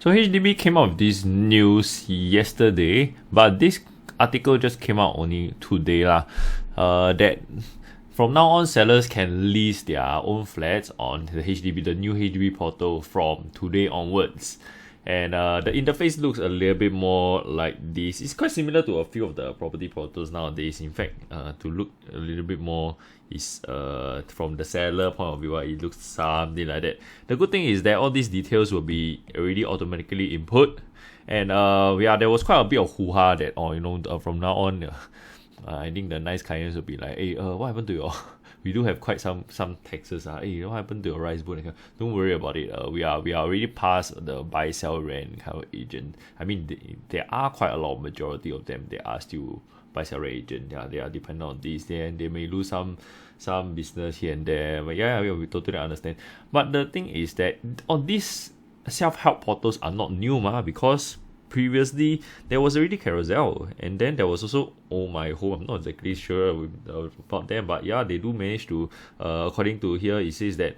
So HDB came out with this news yesterday, but this article just came out only today that from now on sellers can list their own flats on the HDB, the new HDB portal from today onwards. And the interface looks a little bit more like this. It's quite similar to a few of the property portals nowadays. In fact, to look a little bit more is from the seller point of view, it looks something like that. The good thing is that all these details will be already automatically input. And there was quite a bit of hoo-ha that from now on, I think the nice clients will be like, hey, what happened to your we do have quite some taxes. Hey, what happened to your rice bowl? Don't worry about it. We are already past the buy sell rent kind of agent. I mean, there are quite a lot of majority of them. They are still buy sell rent agent. They are dependent on this. They may lose some business here and there. But we totally understand. But the thing is that on these self-help portals are not new, because previously there was already Carousel, and then there was also Oh My Home. I'm not exactly sure about them, but they do manage to, according to here, it says that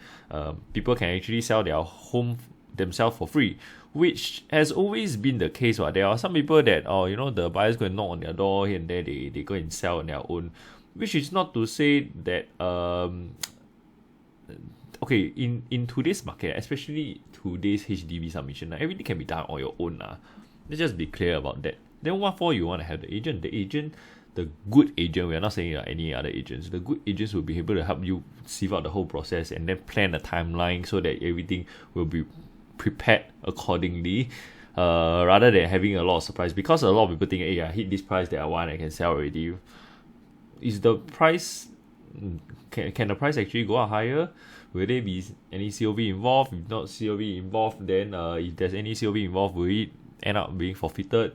people can actually sell their home themselves for free, which has always been the case. There are some people that the buyers go and knock on their door here and there, they go and sell on their own, which is not to say that okay, in today's market, especially today's HDB submission, everything can be done on your own. Let's just be clear about that. Then what for you want to have the agent? The good agent, we are not saying any other agents, the good agents will be able to help you sieve out the whole process and then plan a timeline so that everything will be prepared accordingly, rather than having a lot of surprise. Because a lot of people think, hey, I hit this price that I want, I can sell already. Is the price, can the price actually go up higher? Will there be any COV involved? If not COV involved, then if there's any COV involved, will it end up being forfeited?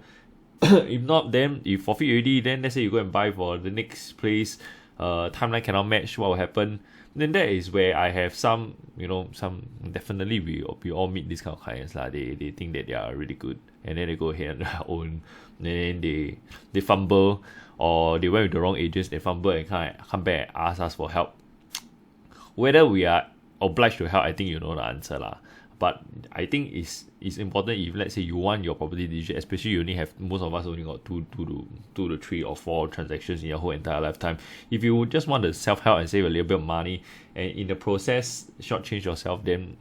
If not, then if forfeit already, then let's say you go and buy for the next place, timeline cannot match, what will happen? Then that is where I have some definitely we all meet these kind of clients. They think that they are really good, and then they go ahead on their own, then they fumble, or they went with the wrong agents, they fumble and come back and ask us for help. Whether we are obliged to help, I think you know the answer But I think it's important if, let's say, you want your property diligent, especially you only have, most of us only got two to 3 or 4 transactions in your whole entire lifetime. If you just want to self-help and save a little bit of money, and in the process shortchange yourself, then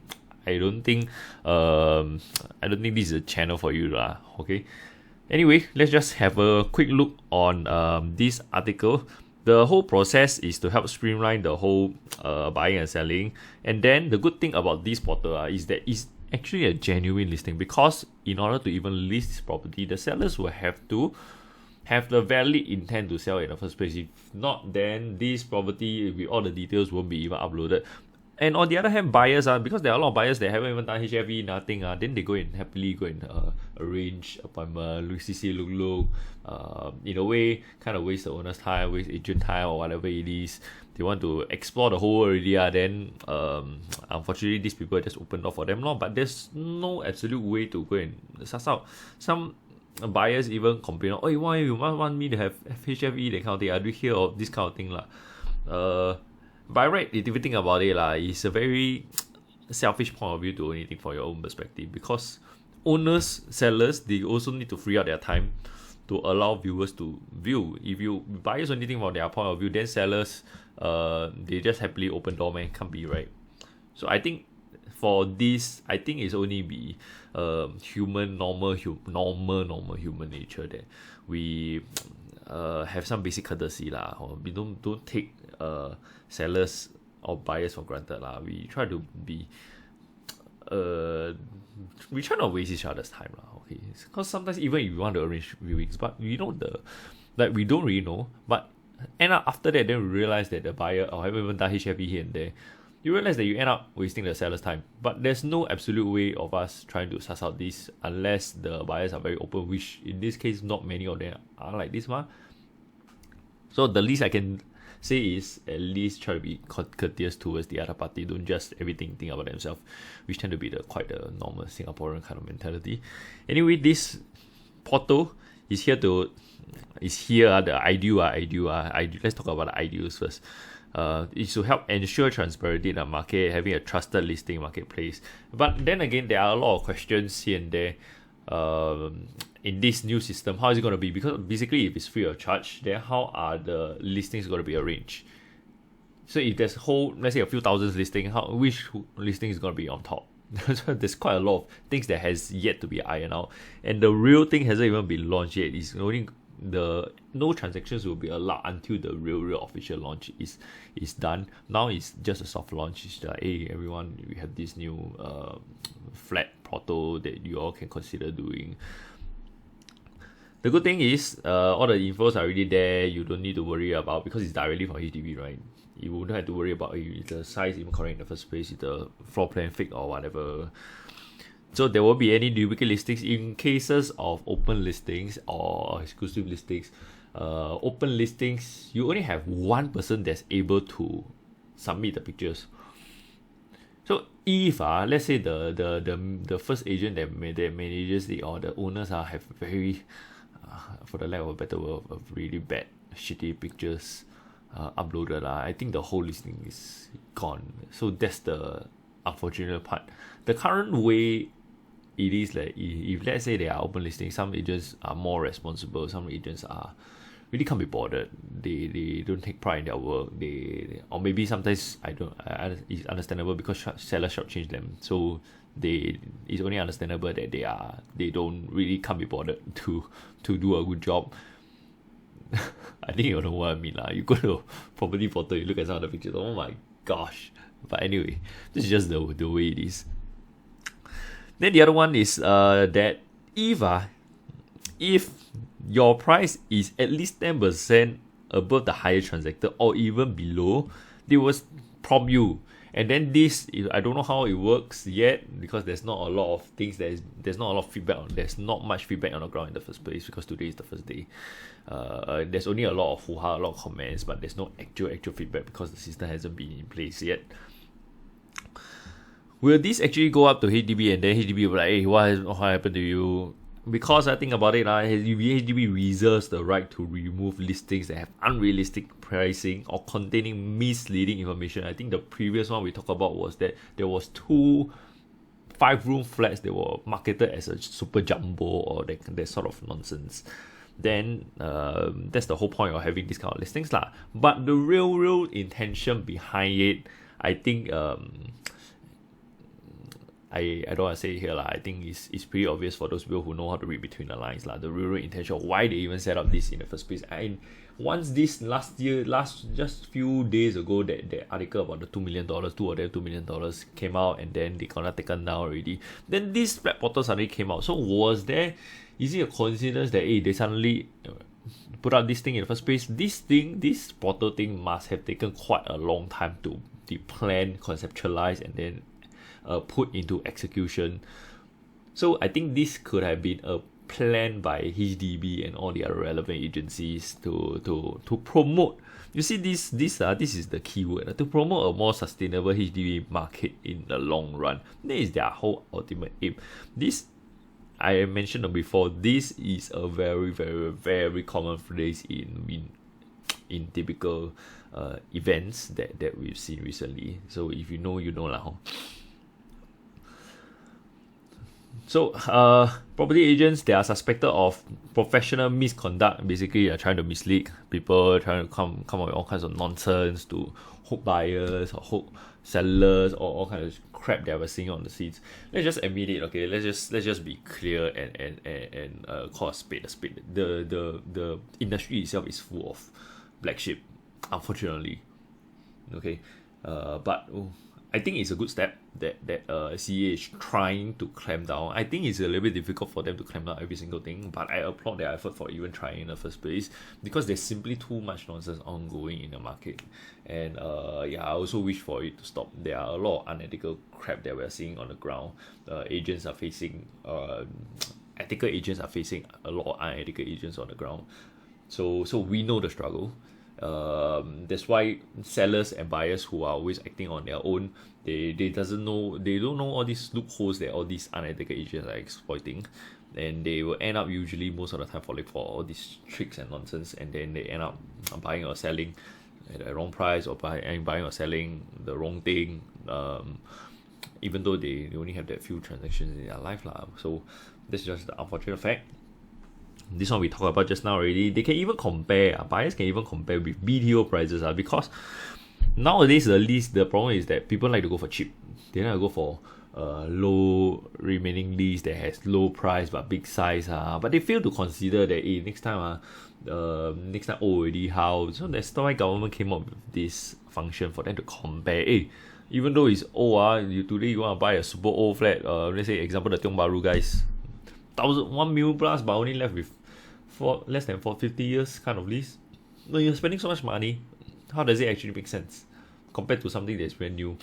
I don't think this is a channel for you okay. Anyway, let's just have a quick look on this article. The whole process is to help streamline the whole buying and selling. And then the good thing about this portal is that it's actually a genuine listing, because in order to even list this property, the sellers will have to have the valid intent to sell in the first place. If not, then this property with all the details won't be even uploaded. And on the other hand, buyers because there are a lot of buyers that haven't even done HFE, nothing, then they go and happily arrange appointment, look, in a way, kind of waste the owner's time, waste agent time, or whatever it is. They want to explore the whole already, then unfortunately these people just open door for them, but there's no absolute way to go and suss out. Some buyers even complain, why you want me to have HFE, that kind of thing, I do hear of this kind of thing by right, if you think about it, it's a very selfish point of view to only think for your own perspective, because owners, sellers, they also need to free up their time to allow viewers to view. If you buyers only think from their point of view, then sellers, they just happily open door, man, can't be right. So I think for this, I think it's only be normal human nature that we have some basic courtesy or we don't take sellers or buyers for granted We try to be we try not to waste each other's time okay, because sometimes even if you want to arrange viewings, but we don't really know, but end up after that, then we realize that the buyer or haven't even done HFE here and there, you realize that you end up wasting the seller's time. But there's no absolute way of us trying to suss out this unless the buyers are very open, which in this case not many of them are like this So the least I can say is at least try to be courteous towards the other party. Don't just everything think about themselves, which tend to be quite the normal Singaporean kind of mentality. Anyway, this portal is here the ideal. Let's talk about the ideals first. It's to help ensure transparency in the market, having a trusted listing marketplace. But then again, there are a lot of questions here and there. In this new system, how is it going to be? Because basically, if it's free of charge, then how are the listings going to be arranged? So if there's let's say a few thousands listing, which listing is going to be on top? So there's quite a lot of things that has yet to be ironed out, and the real thing hasn't even been launched yet. It's only no transactions will be allowed until the real official launch is done. Now it's just a soft launch. It's like, hey everyone, we have this new flat portal that you all can consider doing. The good thing is all the infos are already there. You don't need to worry about, because it's directly from HDB, right? You wouldn't have to worry about if the size even correct in the first place, if the floor plan fake or whatever. So there won't be any duplicate listings in cases of open listings or exclusive listings. Open listings, you only have one person that's able to submit the pictures. So if let's say the first agent that manages or the owners have very, for the lack of a better word, of really bad, shitty pictures uploaded, I think the whole listing is gone. So that's the unfortunate part. The current way it is, like, if let's say they are open listings, some agents are more responsible, some agents are really can't be bothered. They don't take pride in their work. Or maybe sometimes it's understandable because sellers shortchange them. So it's only understandable that they don't really can't be bothered to do a good job. I think you know what I mean lah. You go to property portal, you look at some of the pictures. Oh my gosh! But anyway, this is just the way it is. Then the other one is that if your price is at least 10% above the higher transactor or even below, they will prompt you. And then this, I don't know how it works yet, because there's not a lot of things, there's not a lot of feedback there's not much feedback on the ground in the first place, because today is the first day. There's only a lot of hoo-ha, a lot of comments, but there's no actual feedback because the system hasn't been in place yet. Will this actually go up to HDB and then HDB will be like, hey, what happened to you? Because I think about it, HDB reserves the right to remove listings that have unrealistic pricing or containing misleading information. I think the previous one we talked about was that there was 2 5-room flats that were marketed as a super jumbo or that sort of nonsense. Then that's the whole point of having this kind of listings lah. But the real intention behind it, I think I don't want to say it here lah. I think it's pretty obvious for those people who know how to read between the lines lah. The real intention of why they even set up this in the first place. And once this just few days ago, that article about the $2 million, $2 million came out, and then they got taken down already. Then this flat portal suddenly came out. So is it a coincidence that they suddenly put out this thing in the first place? This portal thing must have taken quite a long time to be planned, conceptualized, and then put into execution. So I think this could have been a plan by HDB and all the other relevant agencies to promote. You see, this is the key word, to promote a more sustainable HDB market in the long run. That is their whole ultimate aim. This, I mentioned before, this is a very, very, very common phrase in typical events that we've seen recently. So if you know, you know lah. So, property agents, they are suspected of professional misconduct. Basically, they're trying to mislead people, trying to come up with all kinds of nonsense to hook buyers or hook sellers or all kinds of crap that we're seeing on the scenes. Let's just admit it, okay? Let's just be clear and call a spade a spade. The industry itself is full of black sheep, unfortunately. Okay, but I think it's a good step that CA is trying to clamp down. I think it's a little bit difficult for them to clamp down every single thing, but I applaud their effort for even trying in the first place, because there's simply too much nonsense ongoing in the market. And I also wish for it to stop. There are a lot of unethical crap that we're seeing on the ground. Agents are facing, ethical agents are facing a lot of unethical agents on the ground. So we know the struggle. That's why sellers and buyers who are always acting on their own, they don't know all these loopholes that all these unethical agents are exploiting, and they will end up usually most of the time falling for all these tricks and nonsense, and then they end up buying or selling at the wrong price or buying or selling the wrong thing, even though they only have that few transactions in their life lah. So that's just the unfortunate fact. This one we talked about just now already. They can even compare, buyers can even compare with BTO prices, because nowadays the problem is that people like to go for cheap. They like to go for low remaining lease that has low price but big size, but they fail to consider that next time old already how. So that's why government came up with this function for them to compare. Even though it's old, today you want to buy a super old flat, let's say example the Tiong Bahru guys, 1 million plus but only left with less than 50 years kind of lease. No, you're spending so much money. How does it actually make sense compared to something that's brand new,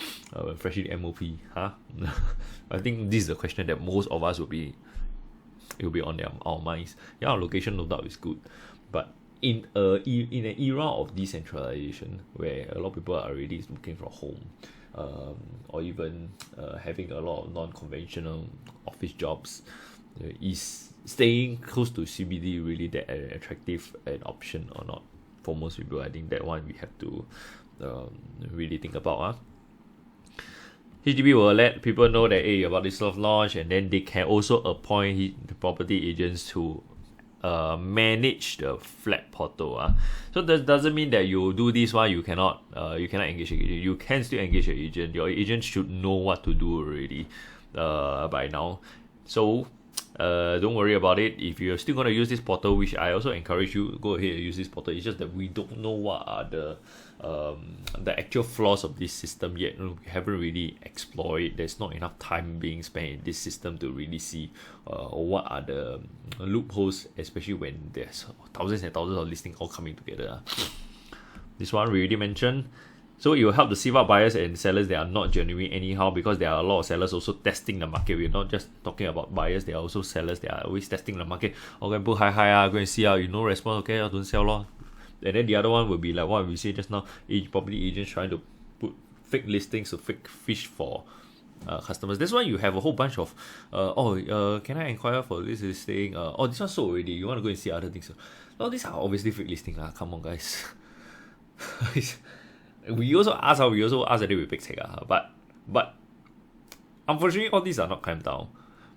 freshly MOP? I think this is the question that most of us will be on our minds. Yeah, our location no doubt is good, but in an era of decentralization where a lot of people are already looking for a home, or even having a lot of non-conventional office jobs, is staying close to CBD really that attractive an option or not? For most people, I think that one we have to really think about. HDB will let people know that about this soft launch, and then they can also appoint the property agents to manage the flat portal. So that doesn't mean that you do this one you cannot engage an agent. You can still engage an agent. Your agent should know what to do already by now. So don't worry about it. If you're still going to use this portal, which I also encourage you, go ahead and use this portal. It's just that we don't know what are the actual flaws of this system yet. We haven't really explored it. There's not enough time being spent in this system to really see what are the loopholes, especially when there's thousands and thousands of listings all coming together. This one we already mentioned. So it will help to sieve out buyers and sellers that are not genuine anyhow, because there are a lot of sellers also testing the market. We're not just talking about buyers, there are also sellers that are always testing the market. Okay, put high, go and see how, no response, okay, don't sell lor. And then the other one will be like what we say just now, property agents trying to put fake listings to fake fish for customers. That's why you have a whole bunch of can I inquire for this listing? This one sold already, you want to go and see other things. These are obviously fake listing. Come on guys. We also ask that they will pick check, but unfortunately all these are not clamped down.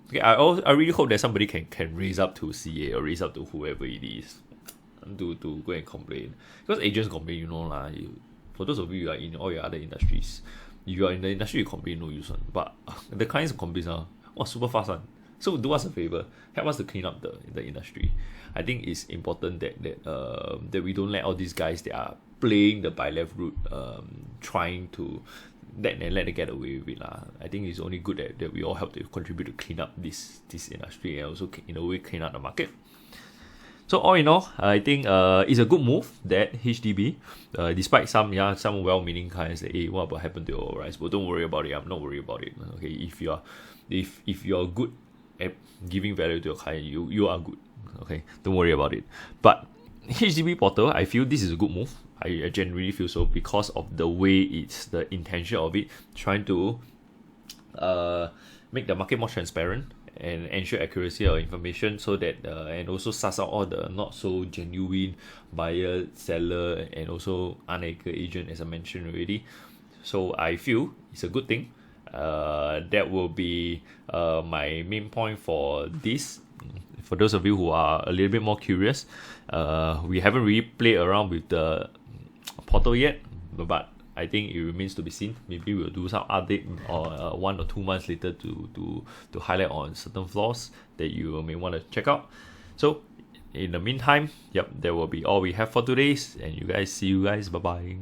Okay, I really hope that somebody can raise up to CA or raise up to whoever it is to go and complain, because agents complain, for those of you who are in all your other industries, if you are in the industry you complain no use one, but the clients complain super fast one. So do us a favor, help us to clean up the industry. I think it's important that we don't let all these guys that are playing the buy left route trying to let them get away with it. I think it's only good that we all help to contribute to clean up this industry and also in a way clean up the market. So all in all, I think it's a good move that HDB, despite some well-meaning clients say, what about happened to your rights? But don't worry about it. I'm not worried about it. Okay, if you're good at giving value to your client, you are good. Okay, don't worry about it. But HDB portal, I feel this is a good move. I genuinely feel so, because of the way it's the intention of it, trying to make the market more transparent and ensure accuracy of information, so that and also suss out all the not so genuine buyer, seller, and also unethical agent, as I mentioned already. So I feel it's a good thing. That will be my main point for this. For those of you who are a little bit more curious, we haven't really played around with the portal yet, but I think it remains to be seen. Maybe we'll do some update or 1 or 2 months later to highlight on certain flaws that you may want to check out. So in the meantime, that will be all we have for today's, and see you guys, bye bye.